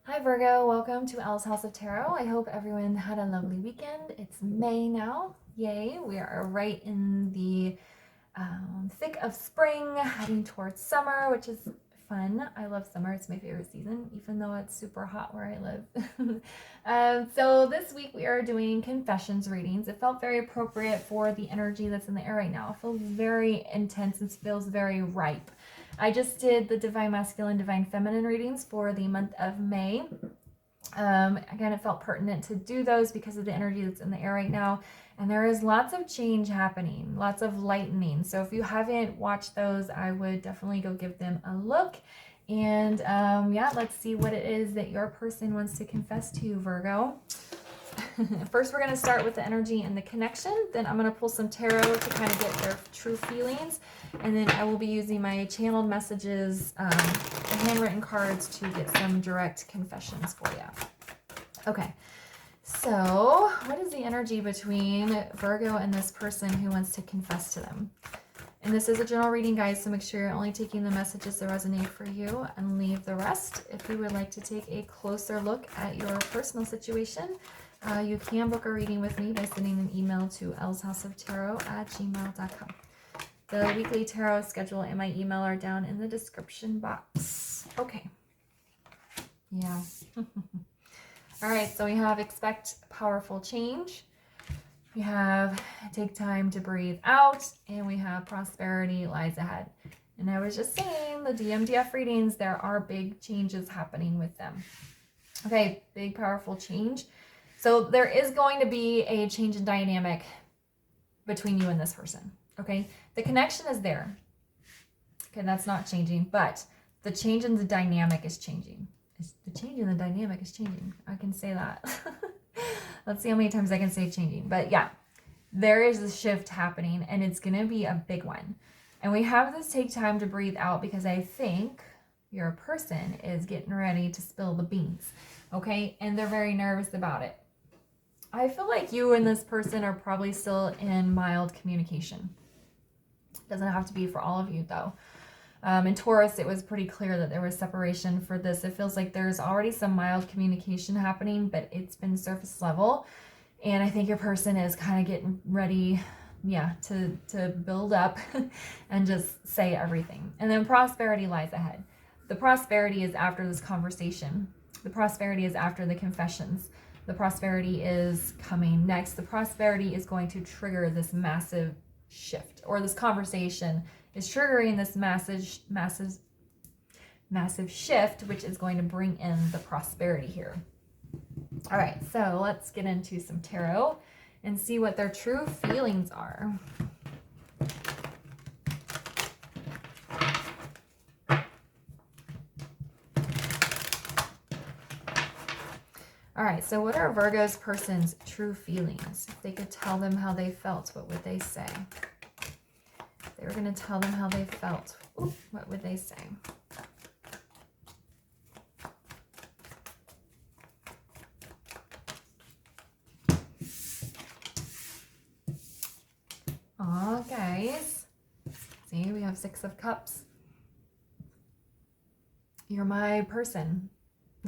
Hi Virgo, welcome to Elle's House of Tarot. I hope everyone had a lovely weekend. It's May now. Yay, we are right in the thick of spring, heading towards summer, which is fun. I love summer. It's my favorite season, even though it's super hot where I live. So this week we are doing confessions readings. It felt very appropriate for the energy that's in the air right now. It feels very intense and feels very ripe. I just did the Divine Masculine, Divine Feminine readings for the month of May. Again, it felt pertinent to do those because of the energy that's in the air right now. And there is lots of change happening, lots of lightening. So if you haven't watched those, I would definitely go give them a look. And yeah, let's see what it is that your person wants to confess to you, Virgo. First, we're going to start with the energy and the connection. Then I'm going to pull some tarot to kind of get their true feelings. And then I will be using my channeled messages, the handwritten cards to get some direct confessions for you. Okay, so what is the energy between Virgo and this person who wants to confess to them? And this is a general reading, guys, so make sure you're only taking the messages that resonate for you and leave the rest. If you would like to take a closer look at your personal situation, you can book a reading with me by sending an email to elshouseoftarot@gmail.com. The weekly tarot schedule and my email are down in the description box. Okay. Yeah. All right, so we have expect powerful change. We have take time to breathe out, and we have prosperity lies ahead. And I was just saying, the DMDF readings, there are big changes happening with them. Okay, big powerful change. So there is going to be a change in dynamic between you and this person. Okay, the connection is there. Okay, that's not changing, but the change in the dynamic is changing. The change in the dynamic is changing. I can say that. Let's see how many times I can say changing. But yeah, there is a shift happening, and it's going to be a big one. And we have this take time to breathe out because I think your person is getting ready to spill the beans. Okay, and they're very nervous about it. I feel like you and this person are probably still in mild communication. Doesn't have to be for all of you, though. In Taurus, it was pretty clear that there was separation for this. It feels like there's already some mild communication happening, but it's been surface level. And I think your person is kind of getting ready, to build up and just say everything. And then prosperity lies ahead. The prosperity is after this conversation. The prosperity is after the confessions. The prosperity is coming next. The prosperity is going to trigger this massive shift, or this conversation is triggering this massive shift, which is going to bring in the prosperity here. All right, so let's get into some tarot and see what their true feelings are. All right, so what are Virgo's person's true feelings? If they could tell them how they felt, what would they say? If they were going to tell them how they felt, what would they say? Aw, guys. See, we have 6 of Cups. You're my person.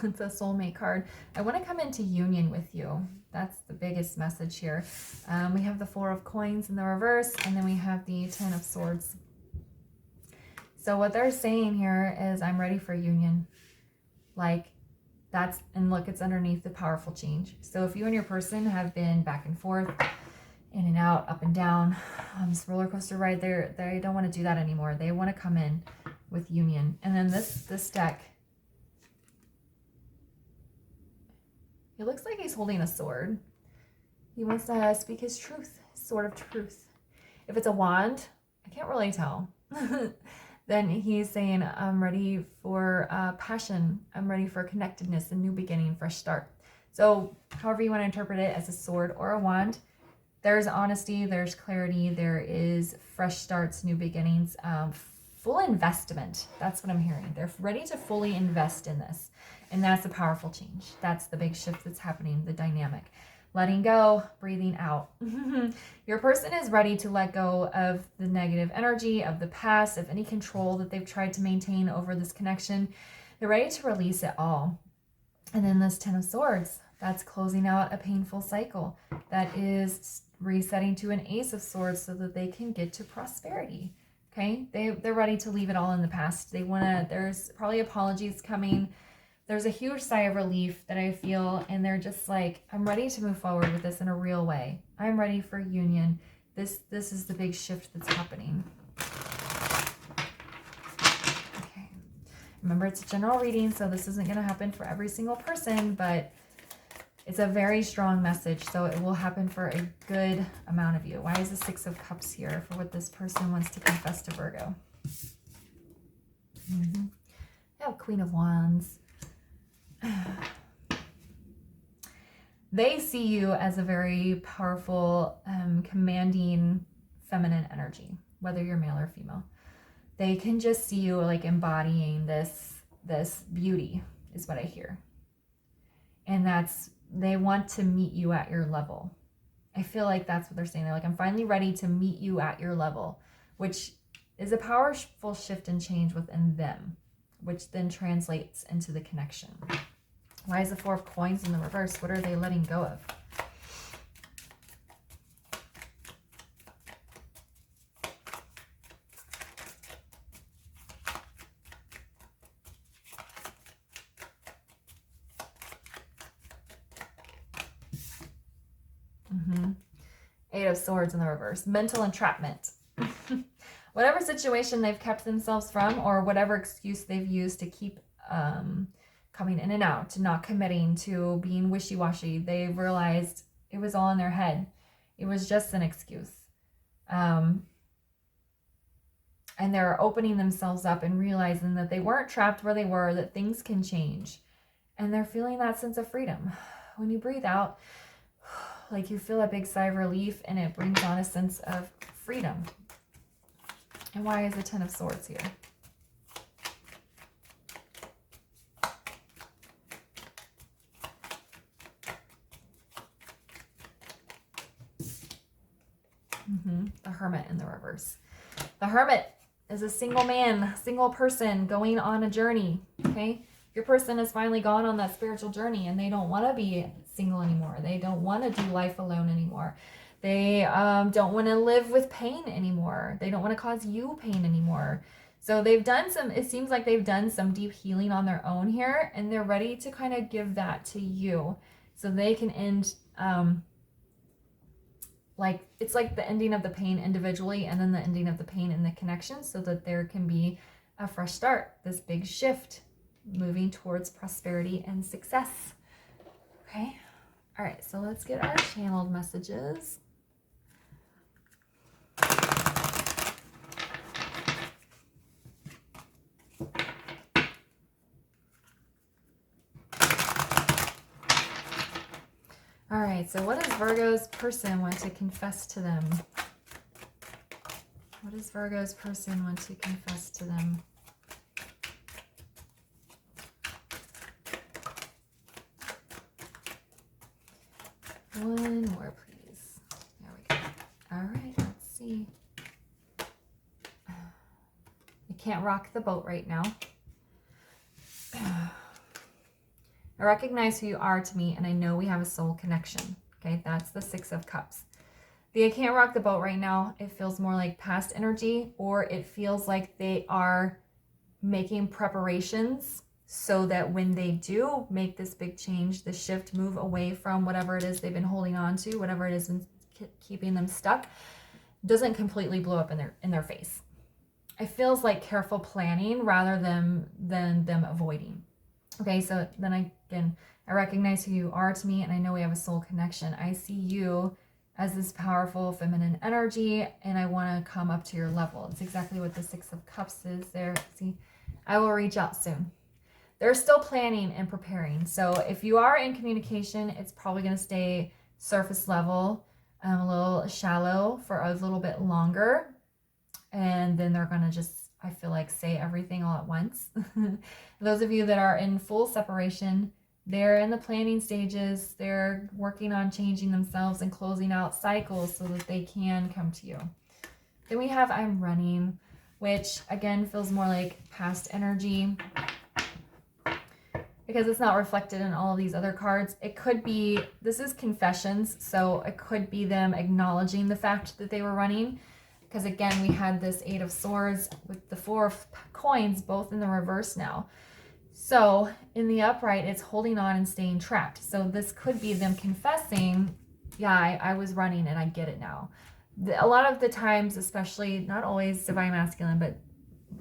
It's a soulmate card. I want to come into union with you. That's the biggest message here. We have the 4 of Coins in the reverse, and then we have the 10 of Swords. So what they're saying here is, I'm ready for union. Like, that's, and look, it's underneath the powerful change. So if you and your person have been back and forth, in and out, up and down, this roller coaster ride, they don't want to do that anymore. They want to come in with union. And then this deck, it looks like he's holding a sword. He wants to speak his truth, his sword of truth. If it's a wand, I can't really tell. Then he's saying, I'm ready for passion. I'm ready for connectedness, a new beginning, fresh start. So however you want to interpret it, as a sword or a wand, there's honesty, there's clarity, there is fresh starts, new beginnings, full investment. That's what I'm hearing. They're ready to fully invest in this. And that's a powerful change. That's the big shift that's happening, the dynamic. Letting go, breathing out. Your person is ready to let go of the negative energy of the past, of any control that they've tried to maintain over this connection. They're ready to release it all. And then this Ten of Swords, that's closing out a painful cycle. That is resetting to an Ace of Swords so that they can get to prosperity. Okay, they're ready to leave it all in the past. They want to, there's probably apologies coming. There's a huge sigh of relief that I feel, and they're just like, I'm ready to move forward with this in a real way. I'm ready for union. This is the big shift that's happening. Okay. Remember, it's a general reading, so this isn't going to happen for every single person, but it's a very strong message, so it will happen for a good amount of you. Why is the Six of Cups here for what this person wants to confess to Virgo? Yeah, Queen of Wands. They see you as a very powerful, commanding feminine energy, whether you're male or female. They can just see you like embodying this beauty is what I hear. And they want to meet you at your level. I feel like that's what they're saying. They're like, I'm finally ready to meet you at your level, which is a powerful shift and change within them, which then translates into the connection. Why is the Four of Coins in the reverse? What are they letting go of? Eight of Swords in the reverse. Mental entrapment. Whatever situation they've kept themselves from, or whatever excuse they've used to keep coming in and out, to not committing, to being wishy-washy, they realized it was all in their head. It was just an excuse. And they're opening themselves up and realizing that they weren't trapped where they were, that things can change. And they're feeling that sense of freedom. When you breathe out, like you feel a big sigh of relief, and it brings on a sense of freedom. And why is the Ten of Swords here? The Hermit in the reverse. The Hermit is a single man, single person going on a journey, okay? Your person has finally gone on that spiritual journey, and they don't want to be single anymore. They don't want to do life alone anymore. They don't want to live with pain anymore. They don't want to cause you pain anymore. So they've done some, it seems like they've done some deep healing on their own here, and they're ready to kind of give that to you so they can end, like, it's like the ending of the pain individually and then the ending of the pain in the connection, so that there can be a fresh start, this big shift moving towards prosperity and success. Okay. All right. So let's get our channeled messages. All right. So what does Virgo's person want to confess to them? What does Virgo's person want to confess to them? One more, please. There we go. All right, let's see. You can't rock the boat right now. I recognize who you are to me, and I know we have a soul connection. Okay, that's the Six of Cups. I can't rock the boat right now. It feels more like past energy, or it feels like they are making preparations so that when they do make this big change, the shift, move away from whatever it is they've been holding on to, whatever it is keeping them stuck, doesn't completely blow up in their face. It feels like careful planning rather than them avoiding. Okay, so then I recognize who you are to me, and I know we have a soul connection. I see you as this powerful feminine energy, and I want to come up to your level. It's exactly what the Six of Cups is there. See, I will reach out soon. They're still planning and preparing. So if you are in communication, it's probably going to stay surface level, a little shallow for a little bit longer. And then they're going to just, I feel like, say everything all at once. Those of you that are in full separation, they're in the planning stages. They're working on changing themselves and closing out cycles so that they can come to you. Then we have I'm running, which again feels more like past energy. because it's not reflected in all of these other cards. It could be, this is Confessions, so it could be them acknowledging the fact that they were running. Because again, we had this 8 of Swords with the 4 of Coins, both in the reverse now. So in the upright, it's holding on and staying trapped. So this could be them confessing, yeah, I was running and I get it now. A lot of the times, especially, not always Divine Masculine, but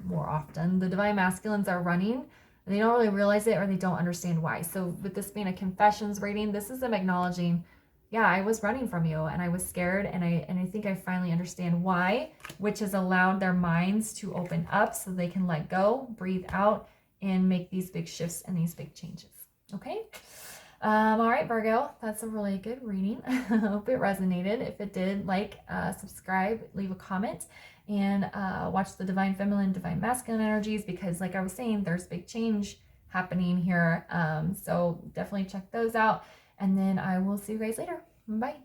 more often, the Divine Masculines are running and they don't really realize it or they don't understand why. So with this being a Confessions reading, this is them acknowledging, yeah, I was running from you and I was scared, and I think I finally understand why, which has allowed their minds to open up so they can let go, breathe out, and make these big shifts and these big changes. Okay? All right, Virgo, that's a really good reading. I hope it resonated. If it did, subscribe, leave a comment, and watch the Divine Feminine, Divine Masculine energies, because like I was saying, there's big change happening here. So definitely check those out. And then I will see you guys later. Bye.